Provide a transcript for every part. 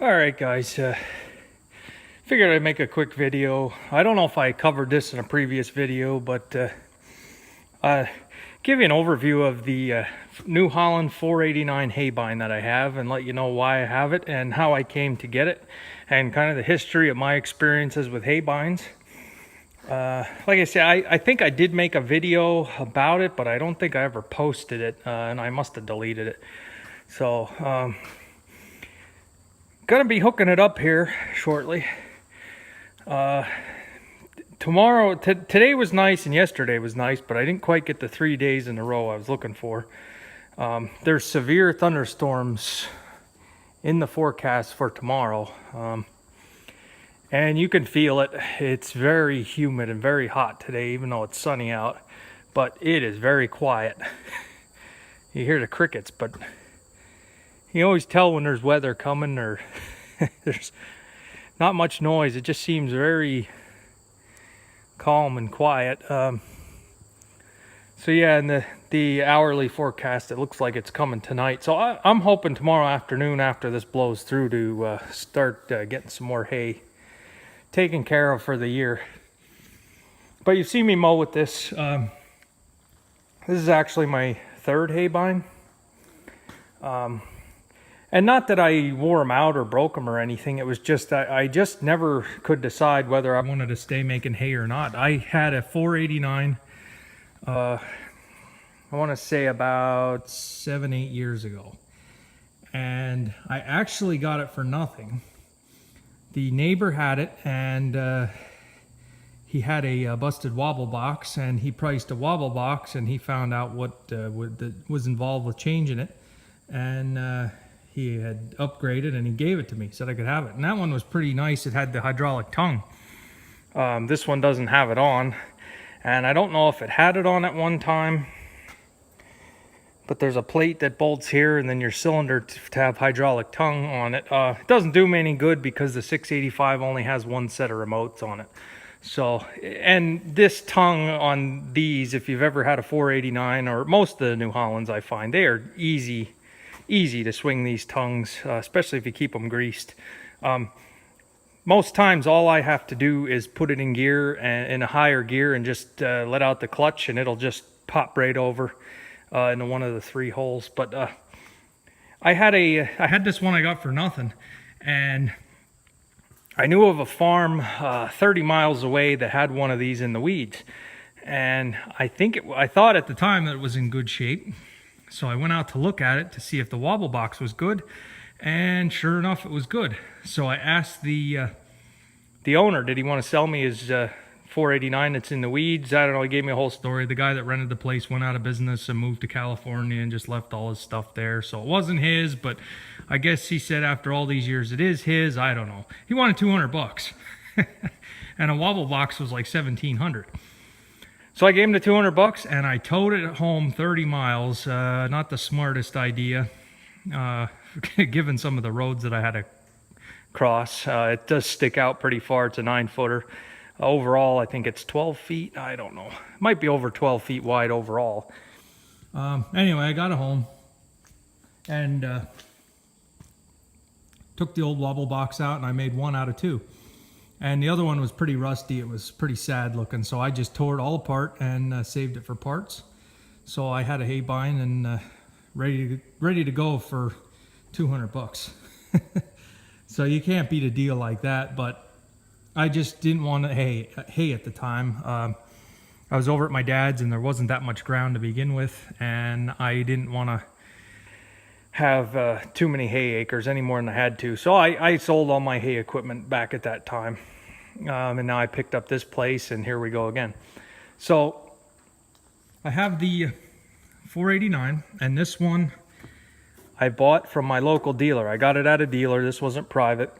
Alright guys, figured I'd make a quick video. I don't know if I covered this in a previous video, but give you an overview of the New Holland 489 Haybine that I have and let you know why I have it and how I came to get it and kind of the history of my experiences with Haybines. Like I said, I think I did make a video about it, but I don't think I ever posted it, and I must have deleted it. So, gonna be hooking it up here shortly. Tomorrow, today was nice and yesterday was nice, but I didn't quite get the 3 days in a row I was looking for. There's severe thunderstorms in the forecast for tomorrow, and you can feel it. It's very humid and very hot today, even though it's sunny out, but it is very quiet. You hear the crickets, but you always tell when there's weather coming or there's not much noise. It just seems very calm and quiet. So yeah, in the hourly forecast, it looks like it's coming tonight. So I'm hoping tomorrow afternoon after this blows through to start getting some more hay taken care of for the year. But you've seen me mow with this. This is actually my third Haybine. And not that I wore them out or broke them or anything. It was just I just never could decide whether I wanted to stay making hay or not. I had a 489, I want to say about 7-8 years ago. And I actually got it for nothing. The neighbor had it, and he had a busted Wobble Box, and he priced a Wobble Box, and he found out what was involved with changing it. And he had upgraded and he gave it to me, said I could have it. And that one was pretty nice. It had the hydraulic tongue. This one doesn't have it on. And I don't know if it had it on at one time, but there's a plate that bolts here and then your cylinder to have hydraulic tongue on it. It doesn't do me any good because the 685 only has one set of remotes on it. So, and this tongue on these, if you've ever had a 489 or most of the New Hollands, I find they are easy to swing these tongues, especially if you keep them greased. Most times all I have to do is put it in gear and in a higher gear and just let out the clutch and it'll just pop right over into one of the 3 holes. But I had this one I got for nothing, and I knew of a farm 30 miles away that had one of these in the weeds, and I thought at the time that it was in good shape. So I went out to look at it to see if the Wobble Box was good, and sure enough, it was good. So I asked the owner, did he want to sell me his 489 that's in the weeds? I don't know, he gave me a whole story. The guy that rented the place went out of business and moved to California and just left all his stuff there. So it wasn't his, but I guess he said after all these years, it is his. I don't know. He wanted 200 bucks. And a Wobble Box was like 1,700. So I gave him the 200 bucks and I towed it home 30 miles. Not the smartest idea, given some of the roads that I had to cross. It does stick out pretty far. It's a 9-footer. Overall, I think it's 12 feet. I don't know. It might be over 12 feet wide overall. Anyway, I got it home and took the old Wobble Box out, and I made 1 out of 2. And the other one was pretty rusty. It was pretty sad looking. So I just tore it all apart and saved it for parts. So I had a Haybine and ready to go for 200 bucks. So you can't beat a deal like that. But I just didn't want hay at the time. I was over at my dad's and there wasn't that much ground to begin with. And I didn't want to have too many hay acres any more than I had to. So I sold all my hay equipment back at that time. And now I picked up this place and here we go again. So I have the 489, and this one I bought from my local dealer. I got it at a dealer. This wasn't private.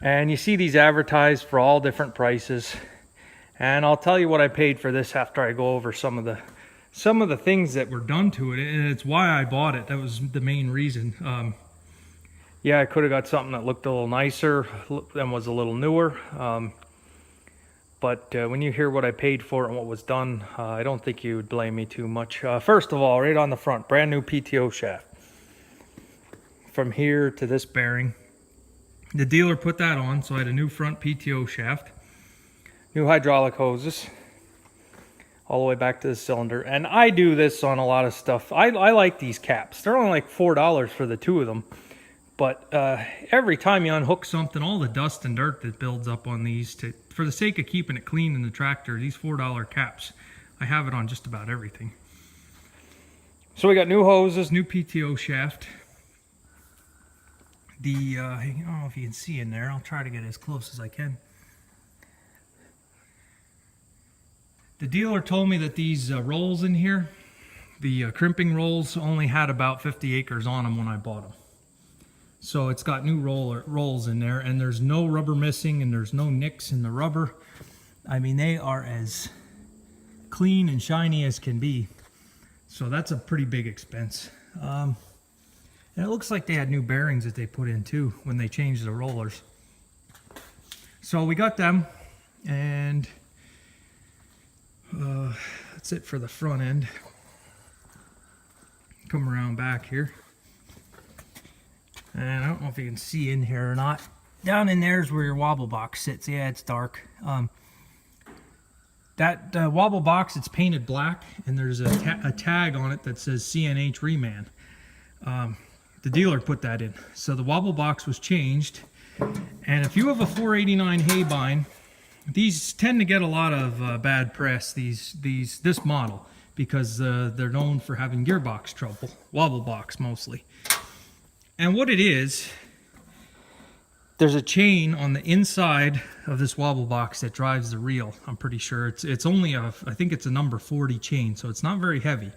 And you see these advertised for all different prices. And I'll tell you what I paid for this after I go over some of the things that were done to it, and it's why I bought it. That was the main reason. Yeah, I could have got something that looked a little nicer and was a little newer. But when you hear what I paid for it and what was done, I don't think you would blame me too much. First of all, right on the front, brand new Pto Shaft. From here to this bearing, The dealer put that on, so I had a new front PTO shaft, new hydraulic hoses, all the way back to the cylinder. And I do this on a lot of stuff. I like these caps. They're only like $4 for the two of them. But every time you unhook something, all the dust and dirt that builds up on these, for the sake of keeping it clean in the tractor, these $4 caps, I have it on just about everything. So we got new hoses, new PTO shaft. I don't know if you can see in there. I'll try to get as close as I can. The dealer told me that these rolls in here, the crimping rolls, only had about 50 acres on them when I bought them. So it's got new rolls in there, and there's no rubber missing, and there's no nicks in the rubber. I mean, they are as clean and shiny as can be. So that's a pretty big expense. And it looks like they had new bearings that they put in too when they changed the rollers. So we got them, and that's it for the front end. Come around back here. And I don't know if you can see in here or not. Down in there is where your wobble box sits. Yeah, it's dark. That wobble box, it's painted black, and there's a tag on it that says CNH Reman. The dealer put that in. So the wobble box was changed. And if you have a 489 Haybine, these tend to get a lot of bad press, this model, because they're known for having gearbox trouble, wobble box mostly. And what it is, there's a chain on the inside of this wobble box that drives the reel. I'm pretty sure it's only I think it's a number 40 chain, so it's not very heavy.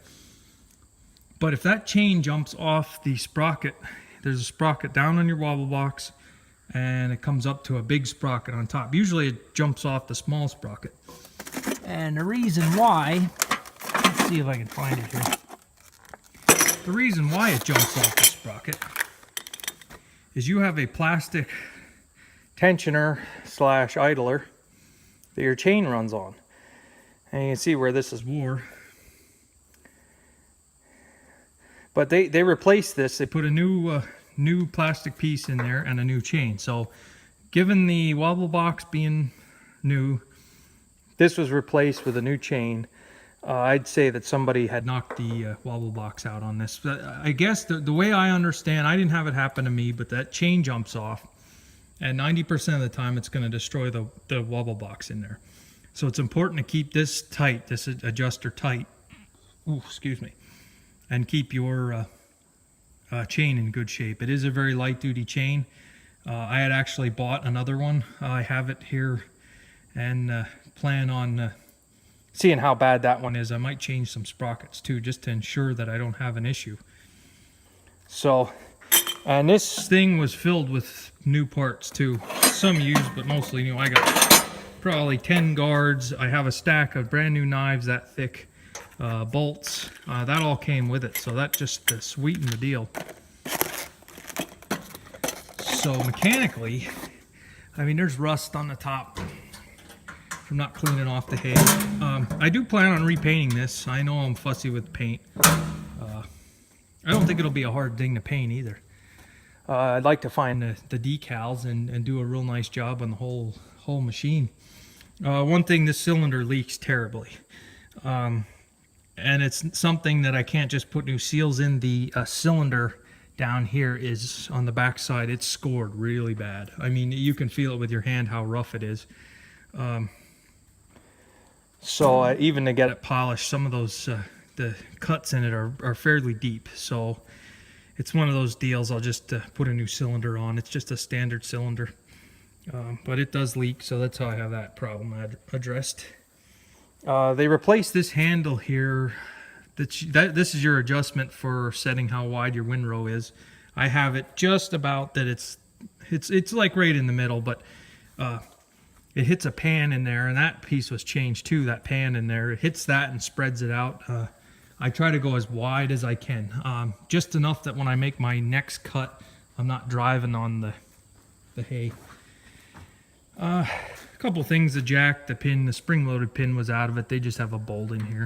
But if that chain jumps off the sprocket, there's a sprocket down on your wobble box, and it comes up to a big sprocket on top. Usually it jumps off the small sprocket. And the reason why, let's see if I can find it here. The reason why it jumps off the sprocket is you have a plastic tensioner / idler that your chain runs on. And you can see where this is wore. But they replaced this. They put a new plastic piece in there and a new chain. So given the wobble box being new, this was replaced with a new chain. I'd say that somebody had knocked the wobble box out on this. But I guess the way I understand, I didn't have it happen to me, but that chain jumps off, and 90% of the time it's going to destroy the wobble box in there. So it's important to keep this tight, this adjuster tight. Ooh, excuse me. And keep your chain in good shape. It is a very light duty chain. I had actually bought another one. I have it here and plan on seeing how bad that one is. I might change some sprockets too, just to ensure that I don't have an issue. So, and this thing was filled with new parts too. Some used, but mostly new. I got probably 10 guards. I have a stack of brand new knives that thick. Bolts, that all came with it, so that just sweetened the deal. So mechanically, I mean, there's rust on the top from not cleaning off the hay. I do plan on repainting this. I know I'm fussy with paint. I don't think it'll be a hard thing to paint either. I'd like to find the decals and do a real nice job on the whole machine. One thing, this cylinder leaks terribly. And it's something that I can't just put new seals in. The cylinder down here is on the back side. It's scored really bad. I mean, you can feel it with your hand how rough it is. So even to get it polished, some of those the cuts in it are fairly deep. So it's one of those deals. I'll just put a new cylinder on. It's just a standard cylinder, but it does leak. So that's how I have that problem addressed. They replaced this handle here. This is your adjustment for setting how wide your windrow is. I have it just about that. It's like right in the middle, but it hits a pan in there, and that piece was changed too. That pan in there, it hits that and spreads it out. I try to go as wide as I can, just enough that when I make my next cut, I'm not driving on the hay. A couple things, the jack, the pin, the spring-loaded pin was out of it. They just have a bolt in here.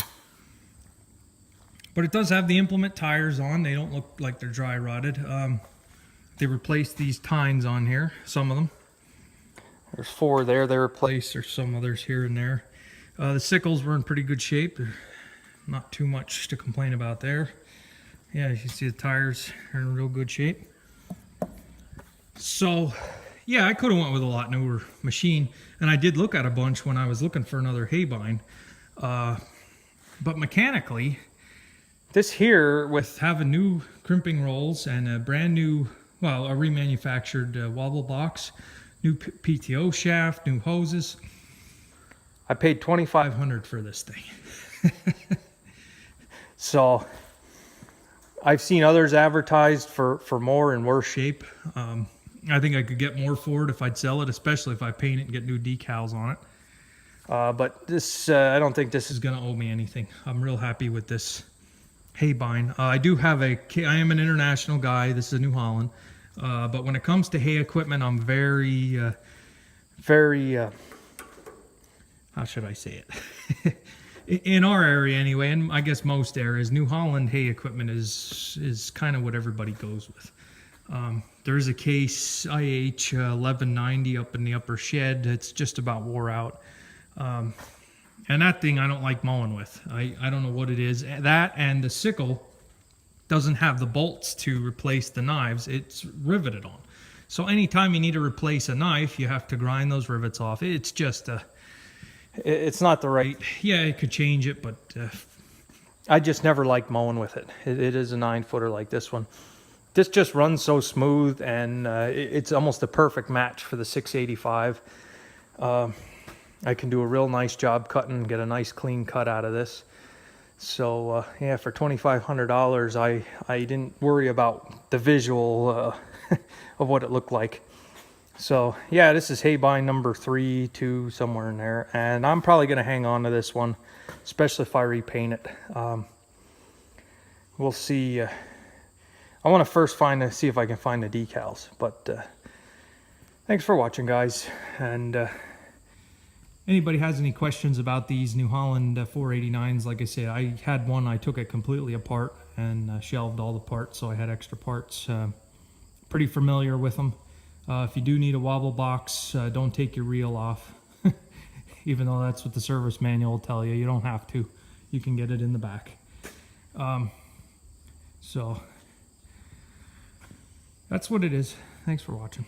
But it does have the implement tires on. They don't look like they're dry rotted. They replaced these tines on here, some of them. There's 4 there they replaced. There's some others here and there. The sickles were in pretty good shape. Not too much to complain about there. Yeah, you can see the tires are in real good shape. So, yeah, I could have went with a lot newer machine. And I did look at a bunch when I was looking for another Haybine. But mechanically, this here, with having new crimping rolls and a brand new, well, a remanufactured Wobble Box, new PTO shaft, new hoses, I paid $2,500 for this thing. So I've seen others advertised for more and worse shape. I think I could get more for it if I'd sell it, especially if I paint it and get new decals on it. But this, I don't think this is going to owe me anything. I'm real happy with this Haybine. I do have I am an international guy. This is a New Holland. But when it comes to hay equipment, I'm very, how should I say it? In our area anyway, and I guess most areas, New Holland hay equipment is kind of what everybody goes with. There's a Case IH 1190 up in the upper shed. It's just about wore out. And that thing I don't like mowing with. I don't know what it is. That and the sickle doesn't have the bolts to replace the knives. It's riveted on. So anytime you need to replace a knife, you have to grind those rivets off. It's just it's not the right. Yeah, it could change it, but I just never liked mowing with it. It is a 9-footer like this one. This just runs so smooth, and it's almost a perfect match for the 685. I can do a real nice job cutting and get a nice clean cut out of this. So yeah, for $2,500, I didn't worry about the visual of what it looked like. So yeah, this is Haybine number 3, 2, somewhere in there, and I'm probably going to hang on to this one, especially if I repaint it. We'll see. I want to first see if I can find the decals. But thanks for watching, guys. And anybody has any questions about these New Holland 489s, like I said, I had one. I took it completely apart and shelved all the parts, so I had extra parts. Pretty familiar with them. If you do need a wobble box, don't take your reel off. Even though that's what the service manual will tell you. You don't have to. You can get it in the back. So that's what it is. Thanks for watching.